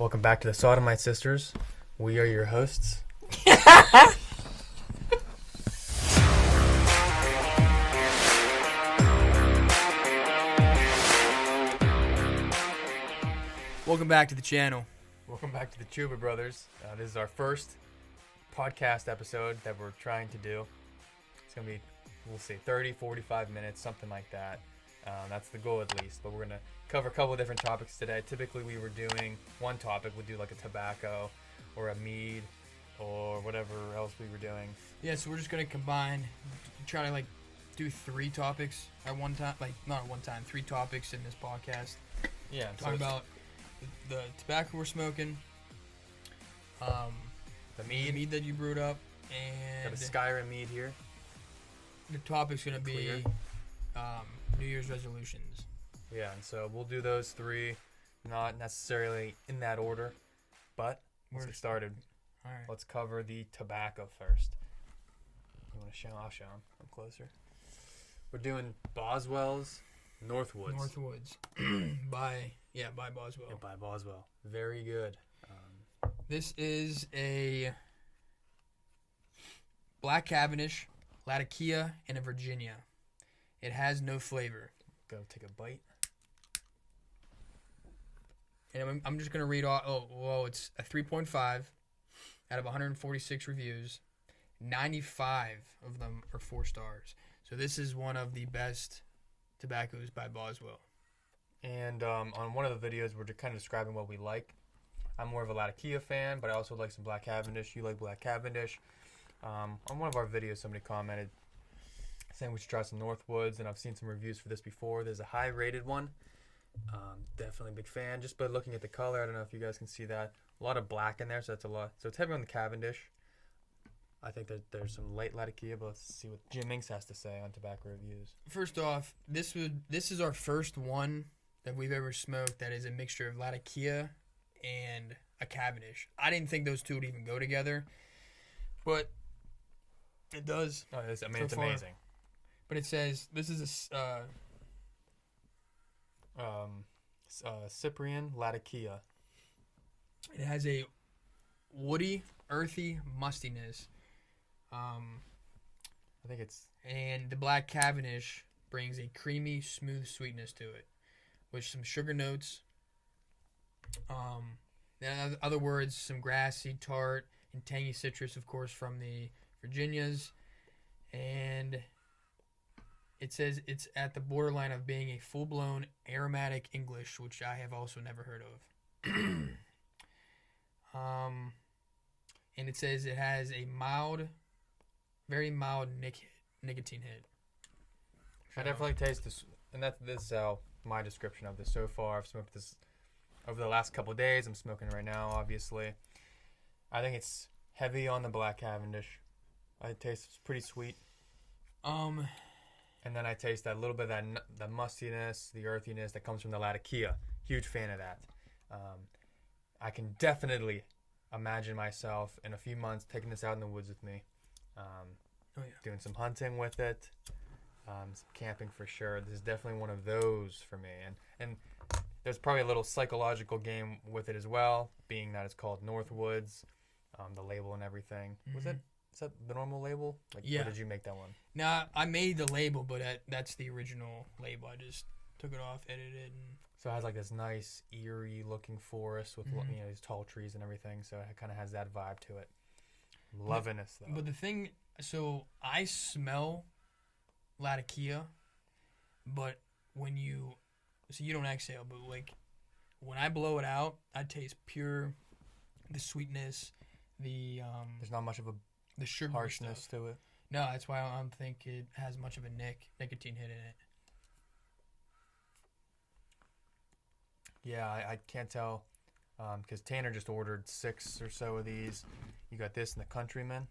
Welcome back to the Sodomite Sisters. We are your hosts. Welcome back to the channel. Welcome back to the Chuba Brothers. This is our first podcast episode that we're trying to do. It's going to be, we'll see, 30, 45 minutes, something like that. That's the goal at least. But we're going to cover a couple of different topics today. Typically we were doing one topic. We'll do like a tobacco or a mead or whatever else we were doing. Yeah, so we're just going to combine, try to do three topics at one time. Not at one time, three topics in this podcast. Yeah. Talk about the tobacco we're smoking, the mead that you brewed up, and got a Skyrim mead here. The topic's going to be Clear. New Year's resolutions. Yeah, and so we'll do those three, not necessarily in that order, but let's get started. All right. Let's cover the tobacco first. You want to show? I'll show them. I'm closer. We're doing Boswell's Northwoods. Northwoods by Boswell. Yeah, by Boswell. Very good. This is a black Cavendish, Latakia, and a Virginia. It has no flavor. Go take a bite. And I'm just going to read all. It's a 3.5 out of 146 reviews. 95 of them are 4 stars. So this is one of the best tobaccos by Boswell. And on one of the videos, we're kind of describing what we like. I'm more of a Latakia fan, but I also like some Black Cavendish. You like Black Cavendish. On one of our videos, somebody commented saying we should try some Northwoods, and I've seen some reviews for this before. There's a high-rated one. Definitely a big fan. Just by looking at the color, I don't know if you guys can see that. A lot of black in there, so that's a lot. So it's heavy on the Cavendish. I think that there's some late Latakia, but let's see what Jim Inks has to say on tobacco reviews. First off, this is our first one that we've ever smoked that is a mixture of Latakia and a Cavendish. I didn't think those two would even go together, but it does. Oh, it's so amazing. But it says this is Cyprian Latakia. It has a woody, earthy mustiness. I think it's... And the Black Cavendish brings a creamy, smooth sweetness to it, with some sugar notes. In other words, some grassy, tart, and tangy citrus, of course, from the Virginias. And it says it's at the borderline of being a full-blown aromatic English, which I have also never heard of. And it says it has a very mild nicotine hit. I definitely taste this, and this is my description of this so far. I've smoked this over the last couple of days. I'm smoking it right now, obviously. I think it's heavy on the Black Cavendish. It tastes pretty sweet. And then I taste that little bit of the mustiness, the earthiness that comes from the Latakia. Huge fan of that. I can definitely imagine myself in a few months taking this out in the woods with me. Doing some hunting with it. Some camping for sure. This is definitely one of those for me. And there's probably a little psychological game with it as well, being that it's called Northwoods, the label and everything. Mm-hmm. Is that the normal label? Yeah. Or did you make that one? Nah, I made the label, but that's the original label. I just took it off, edited it, and... So it has this nice, eerie-looking forest with these tall trees and everything. So it kind of has that vibe to it. Loving this, though. But the thing... So I smell Latakia, but when you... So you don't exhale, but when I blow it out, I taste pure the sweetness, the... There's not much of a the sugar harshness to it. No, that's why I don't think it has much of a nicotine hit in it. Yeah, I can't tell because Tanner just ordered 6 or so of these. You got this and the Countryman.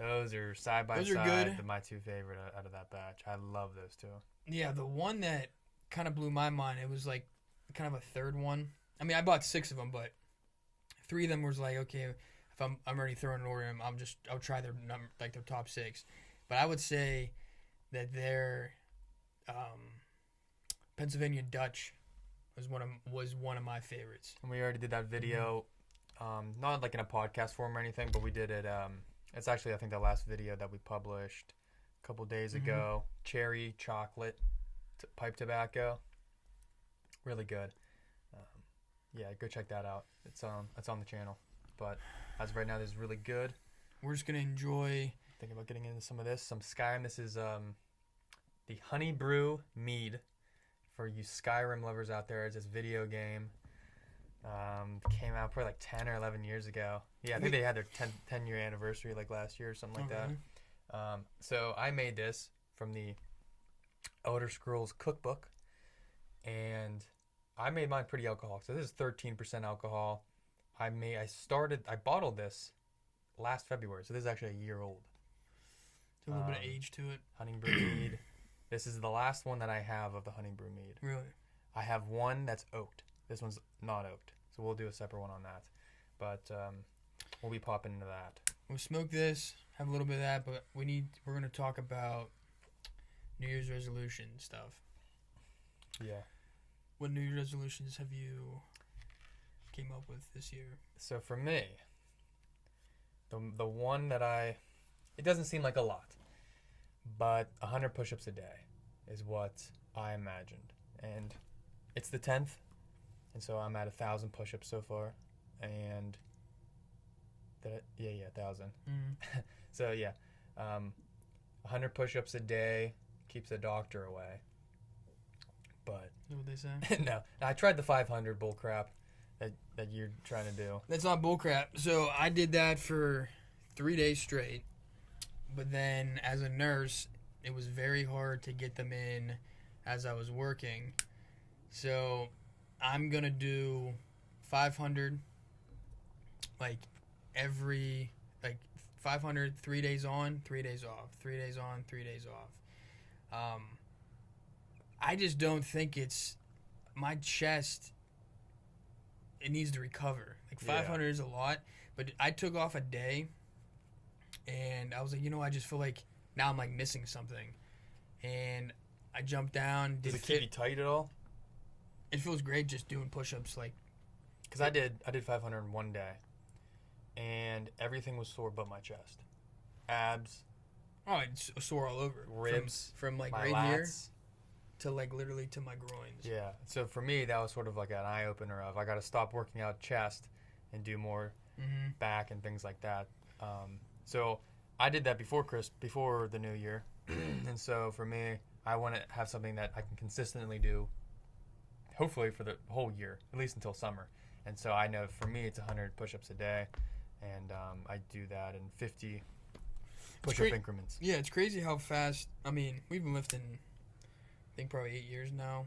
Those are side by Those are side. good. My 2 favorite out of that batch. I love those 2. Yeah, the one that kind of blew my mind, it was kind of a third one. I mean, I bought 6 of them, but 3 of them was okay, if I'm already throwing an order in, I'll try their number, their top 6. But I would say that their Pennsylvania Dutch was one of my favorites. And we already did that video, not like in a podcast form or anything, but we did it. It's actually, I think, the last video that we published a couple days ago. Cherry chocolate pipe tobacco, really good. Yeah, go check that out. It's on the channel. But as of right now, this is really good. We're just gonna enjoy. Thinking about getting into some of this. Some Skyrim. This is the Honey Brew Mead. For you Skyrim lovers out there, it's this video game. Came out probably like 10 or 11 years ago. Yeah, I think they had their 10-year anniversary like last year or something like that. So I made this from the Elder Scrolls cookbook, and I made mine pretty alcoholic. So this is 13% alcohol. I bottled this last February, so this is actually a year old. A little bit of age to it. Honey Brew Mead. This is the last one that I have of the Honey Brew Mead. Really? I have one that's oaked. This one's not oaked, so we'll do a separate one on that. But we'll be popping into that. We'll smoke this, have a little bit of that, but we're going to talk about New Year's resolution stuff. Yeah. What New Year's resolutions have you came up with this year? So for me, the one that it doesn't seem like a lot, but 100 push-ups a day is what I imagined. And it's the 10th, and so I'm at 1,000 push-ups so far. And 1,000. So yeah, 100 push-ups a day keeps the doctor away. But is that what they say? No, I tried the 500 bull crap that you're trying to do. That's not bull crap. So I did that for 3 days straight. But then as a nurse, it was very hard to get them in as I was working. So I'm going to do 500 every 500 3 days on, 3 days off, 3 days on, 3 days off. I just don't think it's my chest. It needs to recover. 500 is a lot, but I took off a day, and I was like, I just feel like now I'm missing something, and I jumped down. Does it keep you tight at all? It feels great just doing push-ups, Because I did 500 in one day, and everything was sore but my chest, abs. Oh, it's sore all over. Ribs, from my right lats. here to literally to my groins. Yeah. So for me, that was sort of like an eye opener of I got to stop working out chest and do more back and things like that. So I did that before the new year, and so for me, I want to have something that I can consistently do. Hopefully for the whole year, at least until summer. And so I know for me it's 100 push-ups a day, and I do that in 50 push-up increments. Yeah, it's crazy how fast. I mean, we've been lifting, I think probably 8 years now.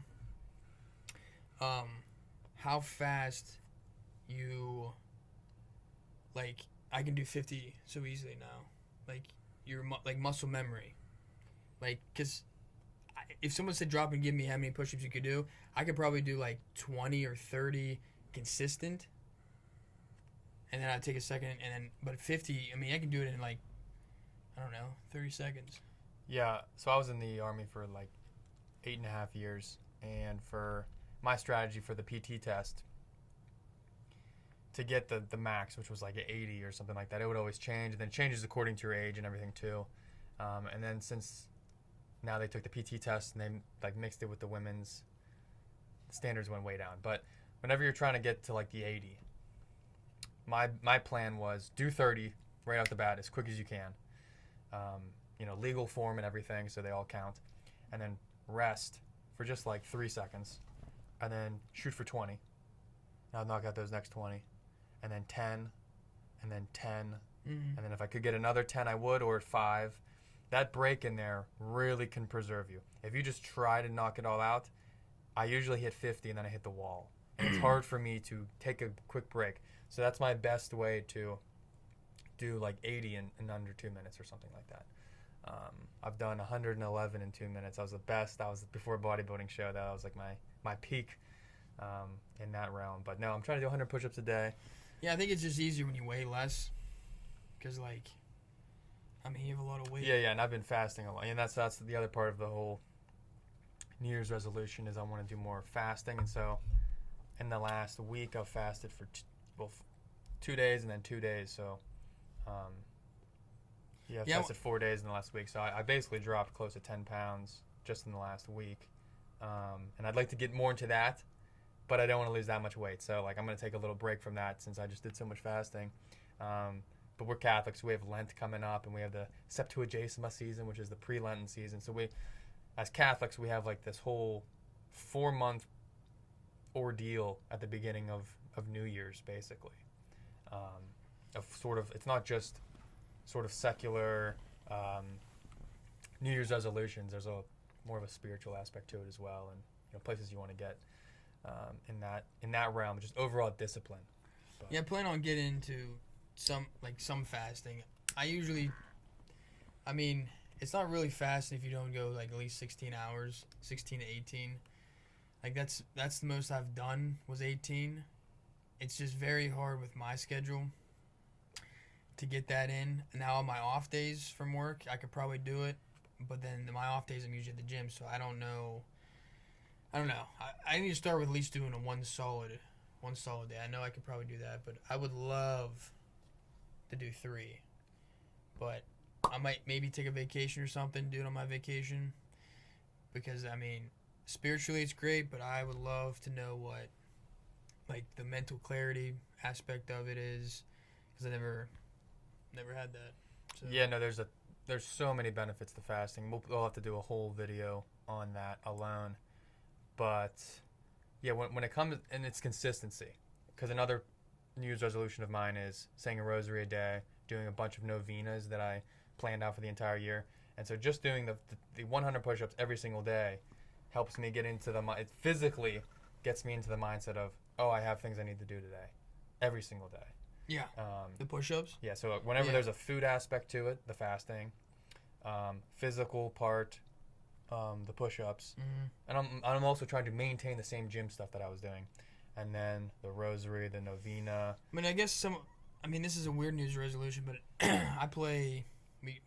How fast you I can do 50 so easily now. Your muscle memory. Because if someone said drop and give me how many push-ups you could do, I could probably do 20 or 30 consistent, and then I'd take a second, but 50, I mean, I can do it in I don't know, 30 seconds. Yeah, so I was in the Army for 8.5 years, and for my strategy for the PT test, to get the max, which was 80 or something like that, it would always change, and then it changes according to your age and everything too. And then since now they took the PT test and they mixed it with the women's, standards went way down. But whenever you're trying to get to the 80, my plan was do 30 right off the bat as quick as you can. Legal form and everything, so they all count, and then rest for just 3 seconds, and then shoot for 20. And I'll knock out those next 20, and then 10, and then 10, and then if I could get another 10, I would, or 5. That break in there really can preserve you. If you just try to knock it all out, I usually hit 50 and then I hit the wall. And it's hard for me to take a quick break. So that's my best way to do 80 in under 2 minutes or something like that. I've done 111 in 2 minutes. I was the best. That was before a bodybuilding show. That was my peak in that realm. But no, I'm trying to do 100 push-ups a day. Yeah, I think it's just easier when you weigh less. Because, you have a lot of weight. Yeah, and I've been fasting a lot. And that's the other part of the whole New Year's resolution is I want to do more fasting, and so in the last week I've fasted for 2 days and then 2 days. So I fasted 4 days in the last week. So I basically dropped close to 10 pounds just in the last week, and I'd like to get more into that, but I don't want to lose that much weight. So like I'm gonna take a little break from that since I just did so much fasting. But we're Catholics, so we have Lent coming up, and we have the Septuagesima season, which is the pre-Lenten season. So we, as Catholics, we have like this whole 4-month ordeal at the beginning of New Year's, basically. Of sort of, it's not just sort of secular New Year's resolutions. There's a more of a spiritual aspect to it as well, and places you want to get in that realm, just overall discipline. But Yeah, I plan on getting into some fasting. I mean, it's not really fasting if you don't go like at least 16 hours, 16 to 18. Like that's the most I've done was 18. It's just very hard with my schedule to get that in. Now on my off days from work, I could probably do it, but then my off days I'm usually at the gym, so I don't know. I need to start with at least doing one solid day. I know I could probably do that, but I would love to do 3. But I might maybe take a vacation or something, do it on my vacation. Because, I mean, spiritually it's great, but I would love to know what, like, the mental clarity aspect of it is. Because I never had that. So. Yeah, no, there's so many benefits to fasting. We'll have to do a whole video on that alone. But, yeah, when it comes, and it's consistency. Because another New Year's resolution of mine is saying a rosary a day, doing a bunch of novenas that I planned out for the entire year. And so just doing the 100 push-ups every single day helps me get into it physically gets me into the mindset of, oh, I have things I need to do today. Every single day. Yeah. The push-ups? Yeah, so whenever there's a food aspect to it, the fasting, physical part, the push-ups, and I'm also trying to maintain the same gym stuff that I was doing. And then the rosary, the novena. I mean, I guess this is a weird New Year's resolution, but we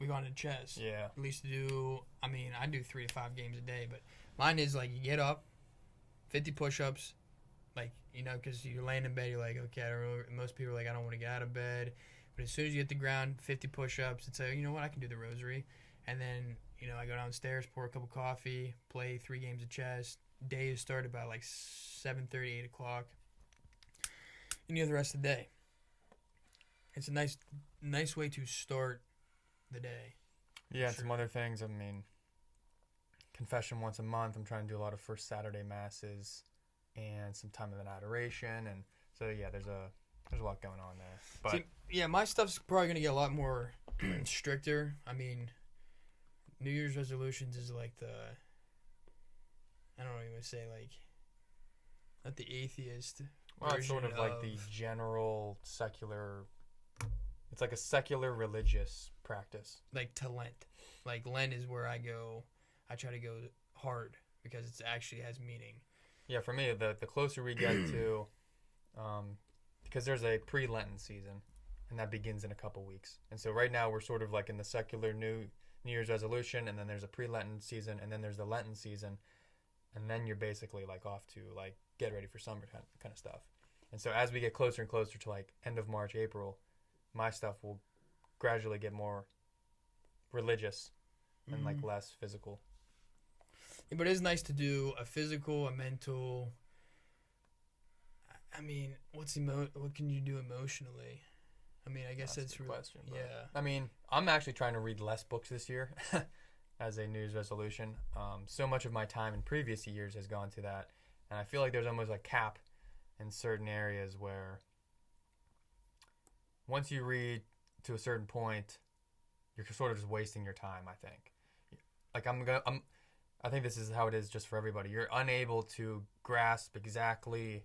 got into chess. Yeah. At least I do 3 to 5 games a day, but mine is like you get up, 50 push-ups, like, because you're laying in bed, you're like, okay, most people are like, I don't want to get out of bed. But as soon as you hit the ground, 50 push-ups, and say, you know what, I can do the rosary. And then, I go downstairs, pour a cup of coffee, play 3 games of chess. Day is started by like 7:30, 8 o'clock. And you have the rest of the day. It's a nice way to start the day. Yeah, and some other things. I mean, confession once a month. I'm trying to do a lot of first Saturday masses and some time of an adoration. And so, yeah, there's a lot going on there. But see, yeah, my stuff's probably going to get a lot more stricter. I mean, New Year's resolutions is like I don't even say like, not the atheist. Well, it's sort of like the general secular. It's like a secular religious practice. Like to Lent. Like Lent is where I try to go hard because it actually has meaning. Yeah, for me, the closer we get to, because there's a pre-Lenten season, and that begins in a couple weeks. And so right now we're sort of like in the secular New Year's resolution, and then there's a pre-Lenten season, and then there's the Lenten season. And then you're basically like off to like get ready for summer kind of stuff. And so as we get closer and closer to like end of March, April, my stuff will gradually get more religious and like less physical. Yeah, but it is nice to do a physical, a mental. I mean, what can you do emotionally? I mean, I guess that's a good question. Yeah. I mean, I'm actually trying to read less books this year. As a New Year's resolution. So much of my time in previous years has gone to that. And I feel like there's almost a cap in certain areas where once you read to a certain point, you're sort of just wasting your time, I think. Like I think this is how it is just for everybody. You're unable to grasp exactly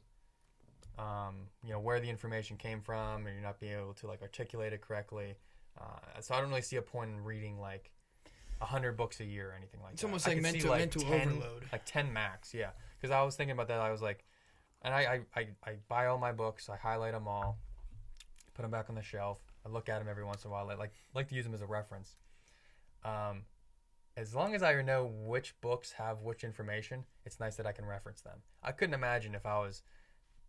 where the information came from, and you're not being able to like articulate it correctly. So I don't really see a point in reading like 100 books a year or anything like that. It's almost like mental overload. Like 10 max, yeah. Because I was thinking about that. I was like, and I buy all my books. I highlight them all, put them back on the shelf. I look at them every once in a while. I like to use them as a reference. as long as I know which books have which information, it's nice that I can reference them. I couldn't imagine if I was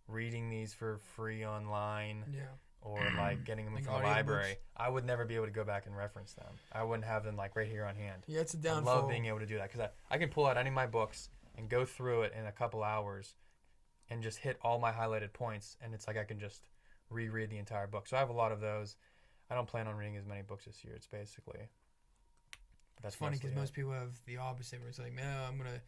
reading these for free online Yeah. or like getting them Like from a audiobooks. library. I would never be able to go back and reference them. I wouldn't have them like right here on hand. Yeah, it's a I downfall. love being able to do that because I can pull out any of my books and go through it in a couple hours and just hit all my highlighted points, and it's like I can just reread the entire book. So I have a lot of those. I don't plan on reading as many books this year. It's basically. But That's funny because mostly it. most people have the opposite, where it's like, man, I'm gonna.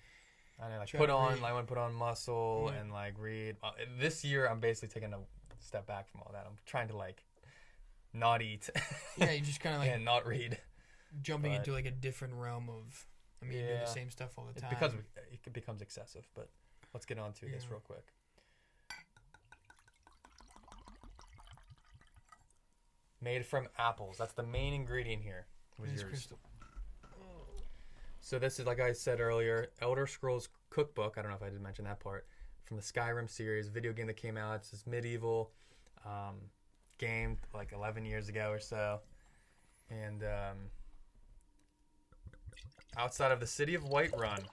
I know, like try put to on, read. like I want to put on muscle Yeah. and like read. This year, I'm basically taking a step back from all that. I'm trying to like not eat Yeah, you just kind of like and not read. jumping but- into like a different realm of. I mean, you do Yeah. the same stuff all the time. It becomes excessive. But let's get on to this Yeah. real quick. Made from apples. That's the main ingredient here. Was It's yours. crystal. So this is, like I said earlier, Elder Scrolls Cookbook. I don't know if I did mention that part. From the Skyrim series, video game that came out. It's this medieval game like 11 years ago or so. And outside of the city of Whiterun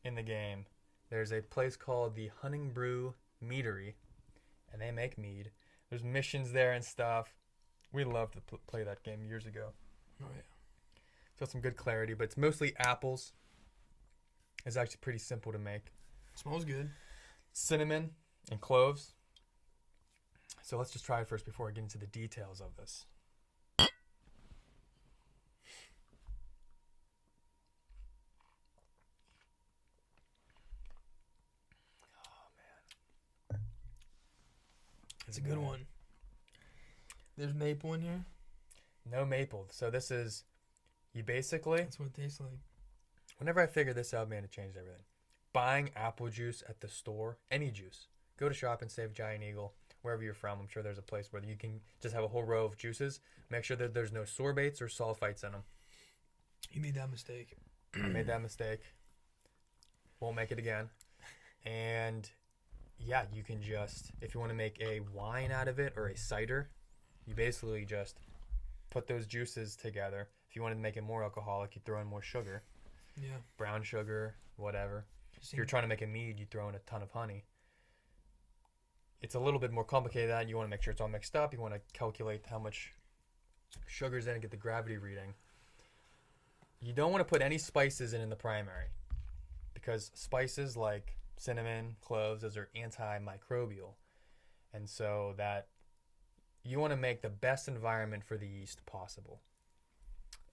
in the game, there's a place called the Hunting Brew Meadery. And they make mead. There's missions there and stuff. We loved to play that game years ago. Oh yeah. So some good clarity, but it's mostly apples. It's actually pretty simple to make. Smells good. Cinnamon and cloves. So let's just try it first before I get into the details of this. Oh man. It's a good one. There's maple in here. No maple. So this is, you basically, That's what it tastes like. whenever I figured this out, man, it changed everything. Buying apple juice at the store, any juice. Go to Shop and Save Giant Eagle, wherever you're from. I'm sure there's a place where you can just have a whole row of juices. Make sure that there's no sorbates or sulfites in them. You made that mistake. I made that mistake. Won't make it again. And yeah, you can just, if you want to make a wine out of it or a cider, you basically just put those juices together. If you wanted to make it more alcoholic, you throw in more sugar, Yeah. brown sugar, whatever. Just If you're trying to make a mead, you throw in a ton of honey. It's a little bit more complicated than that. You want to make sure it's all mixed up. You want to calculate how much sugar's in and get the gravity reading. You don't want to put any spices in the primary because spices like cinnamon, cloves, those are antimicrobial. And so that you want to make the best environment for the yeast possible.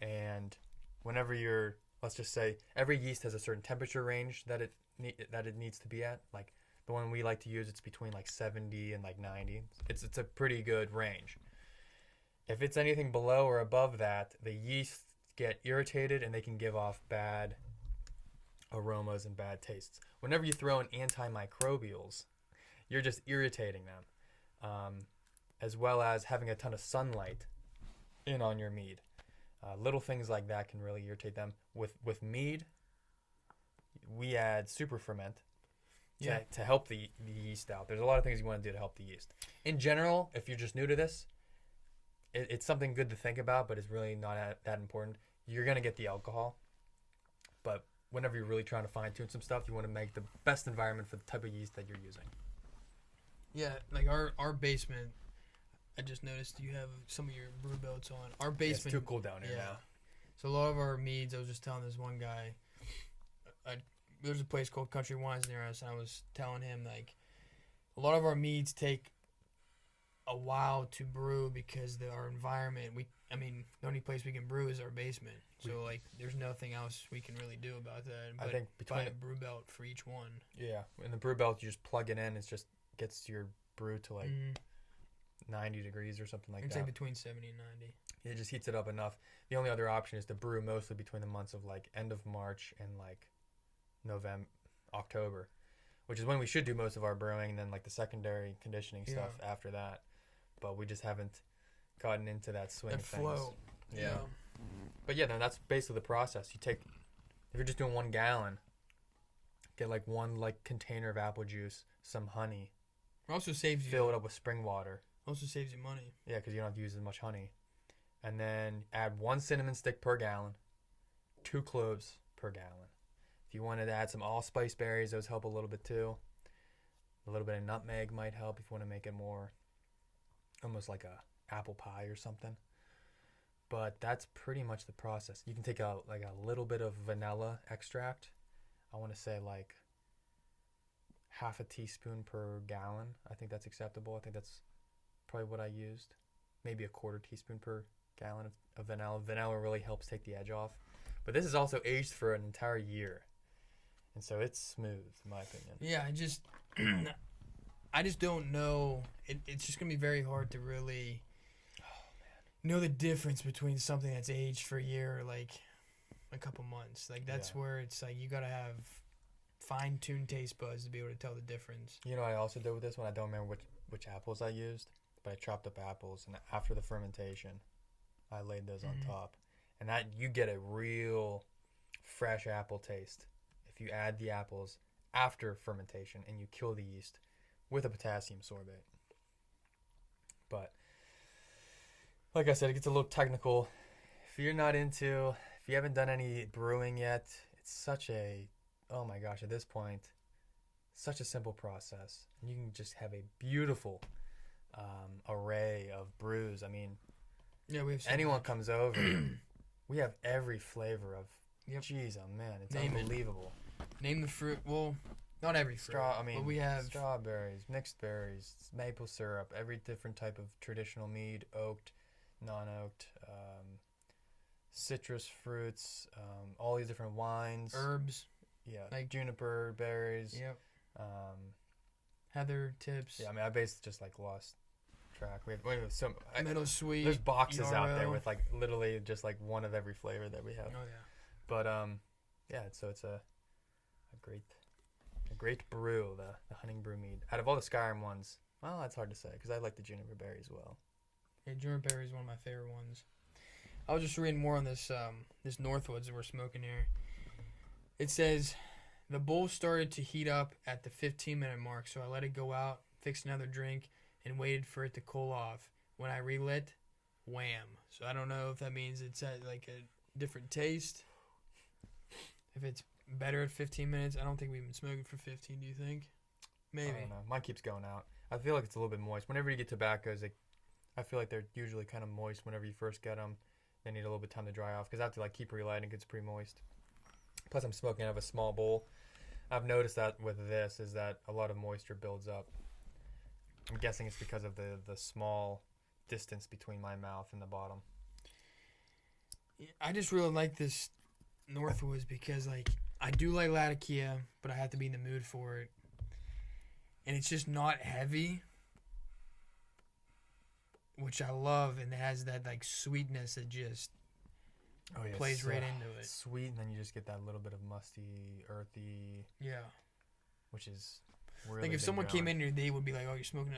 And whenever you're, let's just say, every yeast has a certain temperature range that it needs to be at. Like the one we like to use, it's between like 70 and like 90. It's a pretty good range. If it's anything below or above that, the yeast get irritated and they can give off bad aromas and bad tastes. Whenever you throw in antimicrobials, you're just irritating them, as well as having a ton of sunlight in on your mead. Little things like that can really irritate them. With mead, we add super ferment to help the yeast out. There's a lot of things you want to do to help the yeast. In general, if you're just new to this, it's something good to think about, but it's really not that important. You're going to get the alcohol, but whenever you're really trying to fine-tune some stuff, you want to make the best environment for the type of yeast that you're using. Yeah, like our basement. I just noticed you have some of your brew belts on. Our basement. It's too cool down here yeah. now. So a lot of our meads, I was just telling this one guy, there's a place called Country Wines near us, and I was telling him, like, a lot of our meads take a while to brew because our environment, the only place we can brew is our basement. So, like, there's nothing else we can really do about that. But I think buy between a brew belt for each one. Yeah, in the brew belt, you just plug it in. It just gets your brew to like 90 degrees or something like It's that. like between 70 and 90. It just heats it up enough. The only other option is to brew mostly between the months of like end of March and like November, October, which is when we should do most of our brewing, and then like the secondary conditioning stuff after that. But we just haven't gotten into that swing of things. Flow. Yeah. But yeah, no, that's basically the process. You take, if you're just doing 1 gallon, get like one like container of apple juice, some honey, It also saves you. fill it up with spring water. Also saves you money. Yeah, because you don't have to use as much honey. And then add 1 cinnamon stick per gallon, 2 cloves per gallon. If you wanted to add some allspice berries, those help a little bit too. A little bit of nutmeg might help if you want to make it more almost like a apple pie or something. But that's pretty much the process. You can take a little bit of vanilla extract. I want to say like half a teaspoon per gallon. I think that's acceptable. I think that's probably what I used. Maybe a quarter teaspoon per gallon of vanilla. Vanilla really helps take the edge off. But this is also aged for an entire year. And so it's smooth, in my opinion. Yeah, I just don't know. It's just going to be very hard to really know the difference between something that's aged for a year or like a couple months. Like that's where it's like you got to have fine-tuned taste buds to be able to tell the difference. You know what I also did with this one? I don't remember which apples I used, but I chopped up apples, and after the fermentation, I laid those on top. And that you get a real fresh apple taste if you add the apples after fermentation and you kill the yeast with a potassium sorbate. But like I said, it gets a little technical. If you haven't done any brewing yet, it's such a, oh my gosh, at this point, such a simple process. And you can just have a beautiful array of brews. I mean, yeah, we have anyone comes over, we have every flavor of, geez, oh man, it's unbelievable. Name the fruit. Well, not every fruit. But we have strawberries, mixed berries, maple syrup, every different type of traditional mead, oaked, non-oaked, citrus fruits, all these different wines, herbs. Yeah, like juniper berries. Yep. Heather tips. Yeah, I mean, I basically just like lost track. We have some Meadowsweet. There's boxes yarrow. out there with like literally just like one of every flavor that we have. Oh yeah. But yeah. So it's a great brew, the Hunting Brew Mead. Out of all the Skyrim ones, well, that's hard to say because I like the juniper berry as well. Yeah, juniper berry is one of my favorite ones. I was just reading more on this this Northwoods that we're smoking here. It says the bowl started to heat up at the 15-minute mark, so I let it go out, fixed another drink, and waited for it to cool off. When I relit, wham! So I don't know if that means it's at like a different taste. If it's better at 15 minutes, I don't think we've been smoking for 15. Do you think? Maybe. I don't know. Mine keeps going out. I feel like it's a little bit moist. Whenever you get tobaccos, I feel like they're usually kind of moist whenever you first get them. They need a little bit of time to dry off because I have to like keep relighting. It gets pretty moist. Plus, I'm smoking out of a small bowl. I've noticed that with this is that a lot of moisture builds up. I'm guessing it's because of the small distance between my mouth and the bottom. I just really like this Northwoods because like I do like Latakia, but I have to be in the mood for it. And it's just not heavy, which I love, and it has that like sweetness that just plays right into it. Sweet, and then you just get that little bit of musty, earthy. Yeah. Which is really like if someone came in here, they would be like, "Oh, you're smoking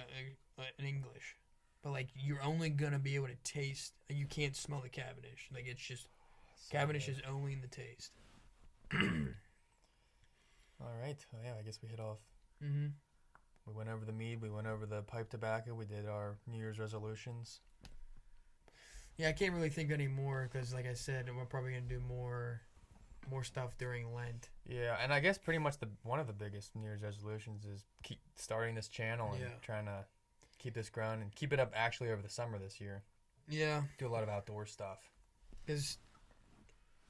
an English," but like you're only gonna be able to taste. You can't smell the Cavendish. Like it's just Cavendish is only in the taste. All right. Well, yeah, I guess we hit off. Mm-hmm. We went over the mead. We went over the pipe tobacco. We did our New Year's resolutions. Yeah, I can't really think anymore because, like I said, we're probably gonna do more stuff during Lent. Yeah, and I guess pretty much one of the biggest New Year's resolutions is keep starting this channel and trying to keep this growing and keep it up actually over the summer this year. Yeah, do a lot of outdoor stuff. Because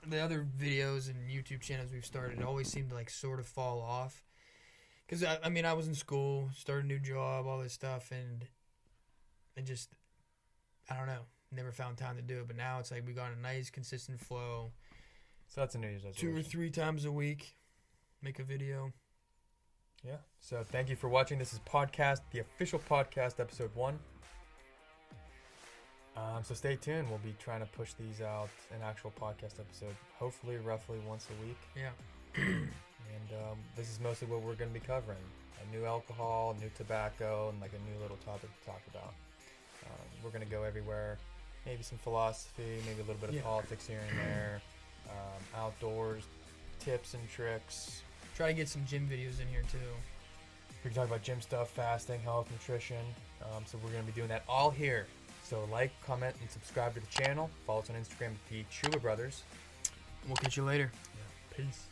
the other videos and YouTube channels we've started always seem to like sort of fall off. Because I mean, I was in school, started a new job, all this stuff, and just I don't know. Never found time to do it, but now it's like we got a nice consistent flow. So that's a New Year's resolution. 2 or 3 times a week, make a video. Yeah. So thank you for watching. This is the official podcast, episode 1. So stay tuned. We'll be trying to push these out, an actual podcast episode, hopefully roughly once a week. Yeah. And this is mostly what we're going to be covering. A new alcohol, new tobacco, and like a new little topic to talk about. We're going to go everywhere. Maybe some philosophy, maybe a little bit of politics here and there. Outdoors, tips and tricks. Try to get some gym videos in here too. We can talk about gym stuff, fasting, health, nutrition. So we're going to be doing that all here. So like, comment, and subscribe to the channel. Follow us on Instagram at the Chuba Brothers. We'll catch you later. Peace.